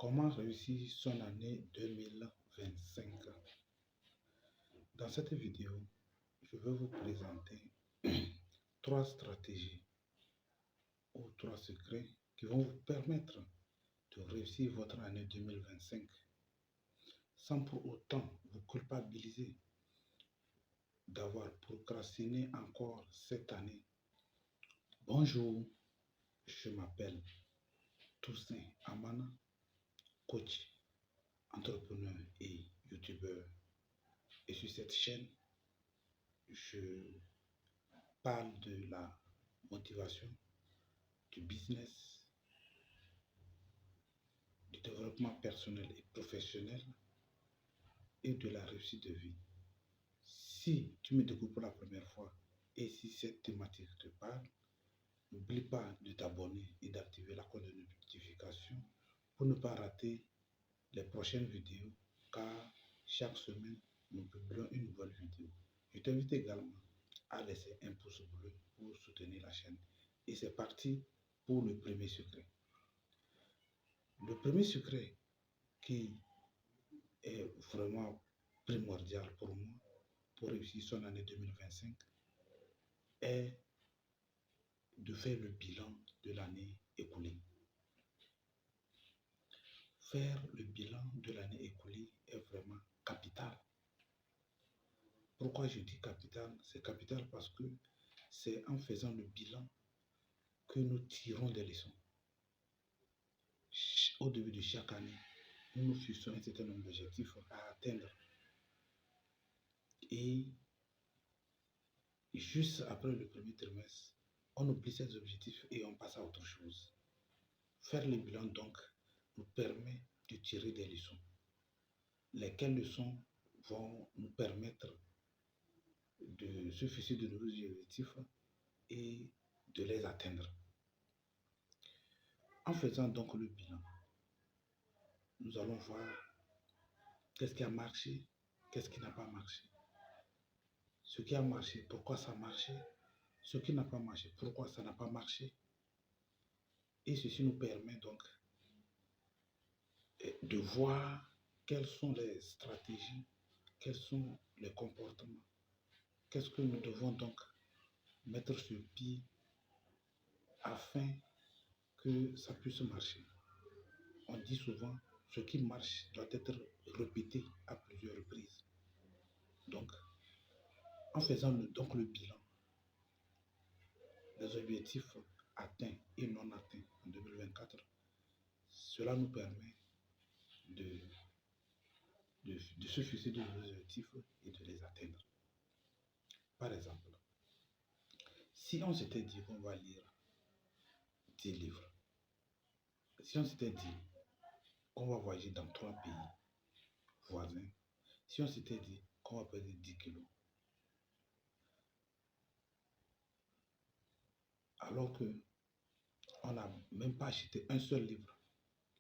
Comment réussir son année 2025? Dans cette vidéo, je vais vous présenter trois stratégies ou trois secrets qui vont vous permettre de réussir votre année 2025 sans pour autant vous culpabiliser d'avoir procrastiné encore cette année. Bonjour, je m'appelle Toussaint Amana, coach, entrepreneur et youtubeur. Et sur cette chaîne, je parle de la motivation, du business, du développement personnel et professionnel et de la réussite de vie. Si tu me découvres pour la première fois et si cette thématique te parle, n'oublie pas de t'abonner et d'activer la cloche de notification pour ne pas rater les prochaines vidéos, car chaque semaine, nous publions une nouvelle vidéo. Je t'invite également à laisser un pouce bleu pour soutenir la chaîne. Et c'est parti pour le premier secret. Le premier secret qui est vraiment primordial pour moi, pour réussir son année 2025, est de faire le bilan de l'année écoulée. Faire le bilan de l'année écoulée est vraiment capital. Pourquoi je dis capital? C'est capital parce que c'est en faisant le bilan que nous tirons des leçons. Au début de chaque année, nous nous fixons un certain nombre d'objectifs à atteindre. Et juste après le premier trimestre, on oublie ces objectifs et on passe à autre chose. Faire le bilan, donc, nous permet de tirer des leçons. Lesquelles leçons vont nous permettre de se fixer de nouveaux objectifs et de les atteindre. En faisant donc le bilan, nous allons voir qu'est-ce qui a marché, qu'est-ce qui n'a pas marché. Ce qui a marché, pourquoi ça a marché. Ce qui n'a pas marché, pourquoi ça n'a pas marché. Et ceci nous permet donc de voir quelles sont les stratégies, quels sont les comportements, qu'est-ce que nous devons donc mettre sur pied afin que ça puisse marcher. On dit souvent, ce qui marche doit être répété à plusieurs reprises. Donc, en faisant donc le bilan des objectifs atteints et non atteints en 2024, cela nous permet de se fixer de nouveaux objectifs et de les atteindre. Par exemple, si on s'était dit qu'on va lire 10 livres, si on s'était dit qu'on va voyager dans 3 pays voisins, si on s'était dit qu'on va perdre 10 kilos, alors que on n'a même pas acheté un seul livre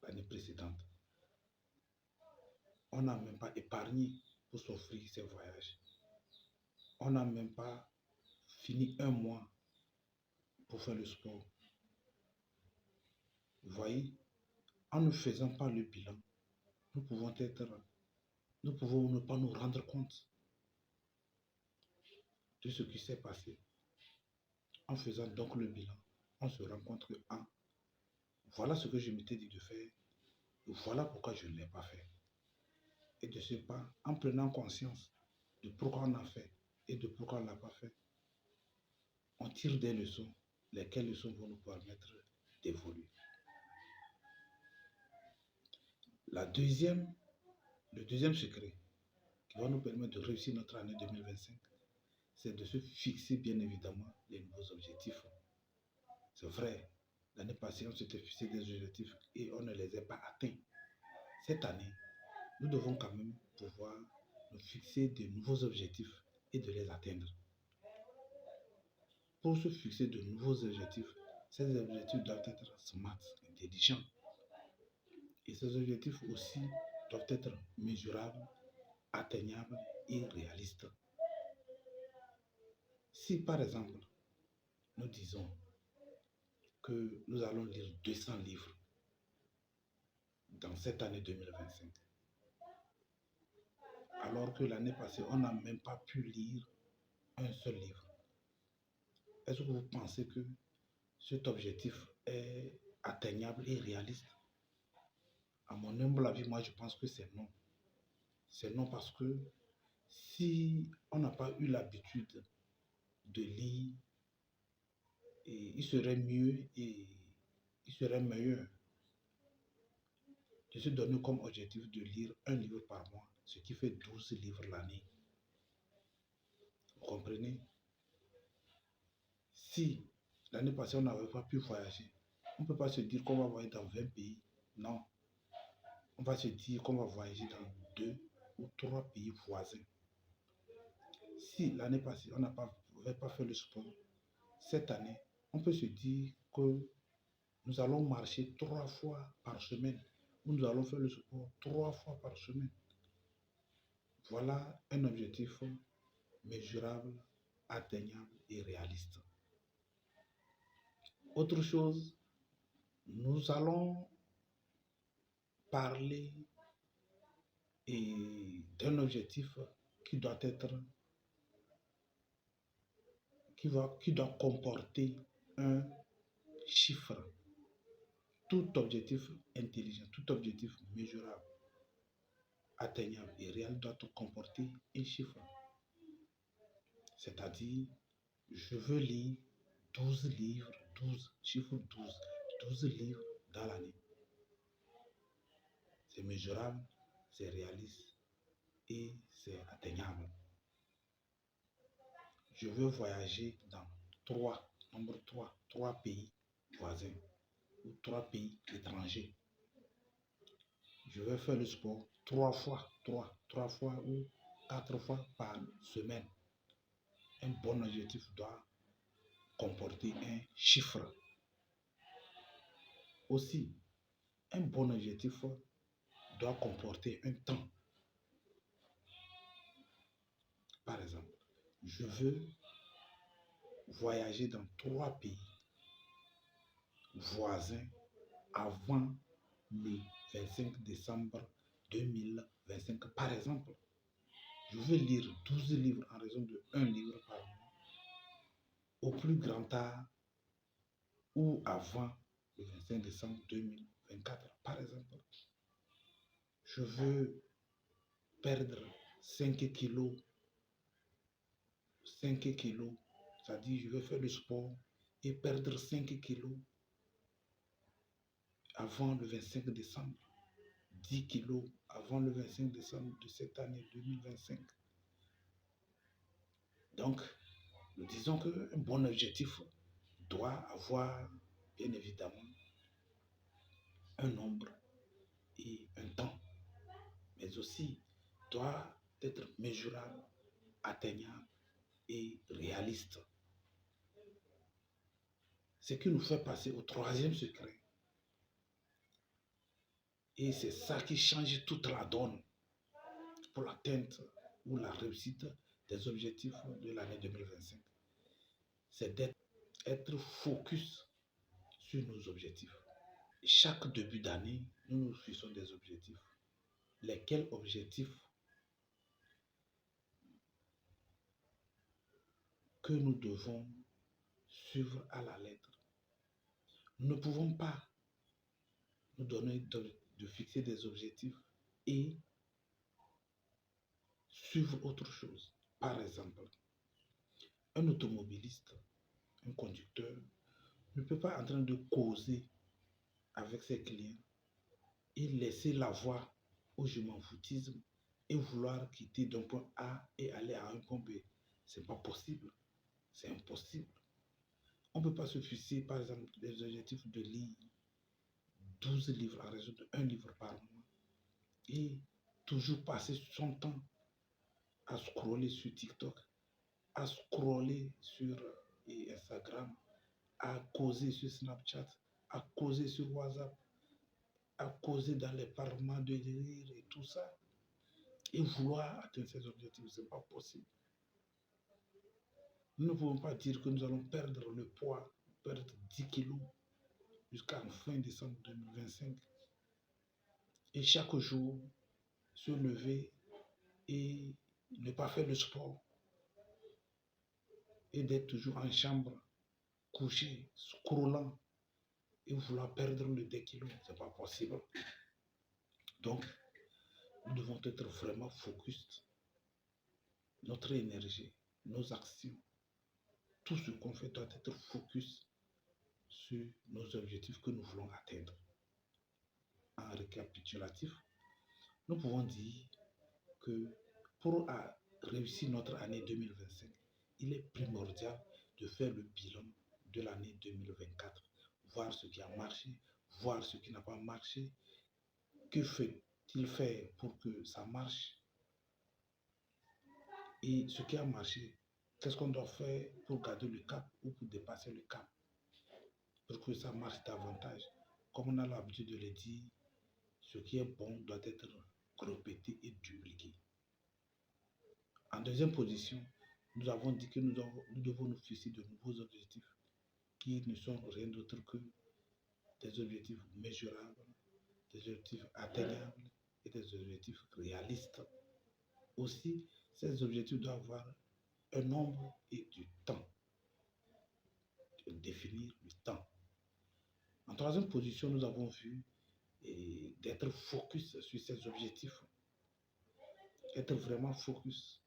l'année précédente, on n'a même pas épargné pour s'offrir ces voyages, on n'a même pas fini un mois pour faire le sport. Vous voyez, en ne faisant pas le bilan, nous pouvons ne pas nous rendre compte de ce qui s'est passé. En faisant donc le bilan, on se rend compte que voilà ce que je m'étais dit de faire, voilà pourquoi je ne l'ai pas fait. Et de ce pas, en prenant conscience de pourquoi on a fait et de pourquoi on ne l'a pas fait, on tire des leçons, lesquelles leçons vont nous permettre d'évoluer. Le deuxième secret qui va nous permettre de réussir notre année 2025, c'est de se fixer bien évidemment les nouveaux objectifs. C'est vrai, l'année passée, on s'était fixé des objectifs et on ne les a pas atteints. Cette année, nous devons quand même pouvoir nous fixer de nouveaux objectifs et de les atteindre. Pour se fixer de nouveaux objectifs, ces objectifs doivent être smart, intelligents. Et ces objectifs aussi doivent être mesurables, atteignables et réalistes. Si par exemple, nous disons que nous allons lire 200 livres dans dans cette année 2025. Alors que l'année passée, on n'a même pas pu lire un seul livre. Est-ce que vous pensez que cet objectif est atteignable et réaliste? À mon humble avis, moi je pense que c'est non. C'est non parce que si on n'a pas eu l'habitude de lire, et il serait mieux et il serait meilleur de se donner comme objectif de lire un livre par mois, ce qui fait 12 livres l'année. Vous comprenez? Si l'année passée on n'avait pas pu voyager, on ne peut pas se dire qu'on va voyager dans 20 pays. Non. On va se dire qu'on va voyager dans 2 ou 3 pays voisins. Si l'année passée on n'avait pas fait le sport, cette année, on peut se dire que nous allons marcher 3 fois par semaine ou nous allons faire le sport 3 fois par semaine. Voilà un objectif mesurable, atteignable et réaliste. Autre chose, nous allons parler d'un objectif qui doit être, qui doit comporter un chiffre. Tout objectif intelligent, tout objectif mesurable, atteignable et réel doit comporter un chiffre. C'est-à-dire, je veux lire 12 livres, 12, chiffre 12, 12 livres dans l'année. C'est mesurable, c'est réaliste et c'est atteignable. Je veux voyager dans 3 pays voisins ou 3 pays étrangers. Je veux faire le sport 3 fois ou 4 fois par semaine. Un bon objectif doit comporter un chiffre. Aussi, un bon objectif doit comporter un temps. Par exemple, je veux voyager dans 3 pays voisins avant le 25 décembre 2025. Par exemple, je veux lire 12 livres en raison de 1 livre par mois au plus grand tard ou avant le 25 décembre 2024. Par exemple, je veux perdre 5 kilos, c'est-à-dire je veux faire le sport et perdre 5 kilos avant le 25 décembre, 10 kilos avant le 25 décembre de cette année 2025. Donc, nous disons qu'un bon objectif doit avoir, bien évidemment, un nombre et un temps, mais aussi doit être mesurable, atteignable et réaliste. Ce qui nous fait passer au 3e secret. Et c'est ça qui change toute la donne pour l'atteinte ou la réussite des objectifs de l'année 2025. C'est d'être focus sur nos objectifs. Chaque début d'année, nous nous fixons des objectifs. Lesquels objectifs que nous devons suivre à la lettre. Nous ne pouvons pas nous donner de fixer des objectifs et suivre autre chose. Par exemple, un automobiliste, un conducteur, ne peut pas en train de causer avec ses clients et laisser la voie au je m'en foutisme et vouloir quitter d'un point A et aller à un point B. C'est pas possible. C'est impossible. On ne peut pas se fixer, par exemple, des objectifs de lire 12 livres en raison de 1 livre par mois et toujours passer son temps à scroller sur TikTok, à scroller sur Instagram, à causer sur Snapchat, à causer sur WhatsApp, à causer dans les parlements de rire et tout ça, et vouloir atteindre ces objectifs, ce n'est pas possible. Nous ne pouvons pas dire que nous allons perdre le poids, perdre 10 kilos jusqu'à fin décembre 2025 Et chaque jour, se lever et ne pas faire le sport et d'être toujours en chambre, couché, scrollant et vouloir perdre le 2 kilos, c'est pas possible. Donc, nous devons être vraiment focus. Notre énergie, nos actions, tout ce qu'on fait doit être focus sur nos objectifs que nous voulons atteindre. En récapitulatif, nous pouvons dire que pour réussir notre année 2025, il est primordial de faire le bilan de l'année 2024, voir ce qui a marché, voir ce qui n'a pas marché, que fait-il faire pour que ça marche et ce qui a marché, qu'est-ce qu'on doit faire pour garder le cap ou pour dépasser le cap, pour que ça marche davantage. Comme on a l'habitude de le dire, ce qui est bon doit être répété et dupliqué. En deuxième position, nous avons dit que nous devons nous fixer de nouveaux objectifs qui ne sont rien d'autre que des objectifs mesurables, des objectifs atteignables et des objectifs réalistes. Aussi, ces objectifs doivent avoir un nombre et du temps. Définir le temps. En troisième position, nous avons vu d'être focus sur ces objectifs. Être vraiment focus.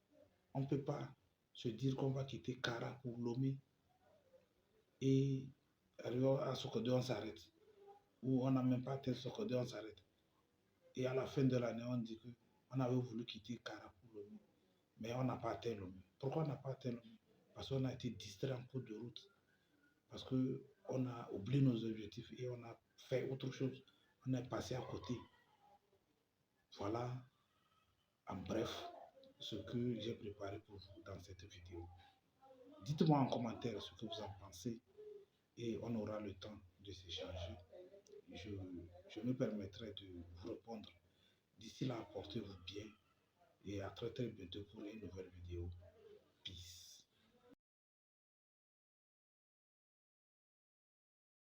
On ne peut pas se dire qu'on va quitter Kara pour Lomé et arriver à Sokodé, on s'arrête. Ou on n'a même pas atteint Sokodé, on s'arrête. Et à la fin de l'année, on dit qu'on avait voulu quitter Kara pour Lomé, mais on n'a pas atteint Lomé. Pourquoi on n'a pas atteint Lomé? Parce qu'on a été distrait en cours de route. Parce qu'on a oublié nos objectifs et on a fait autre chose. On est passé à côté. Voilà, en bref, ce que j'ai préparé pour vous dans cette vidéo. Dites-moi en commentaire ce que vous en pensez et on aura le temps de s'échanger. Je me permettrai de vous répondre. D'ici là, portez-vous bien et à très très bientôt pour une nouvelle vidéo. Peace.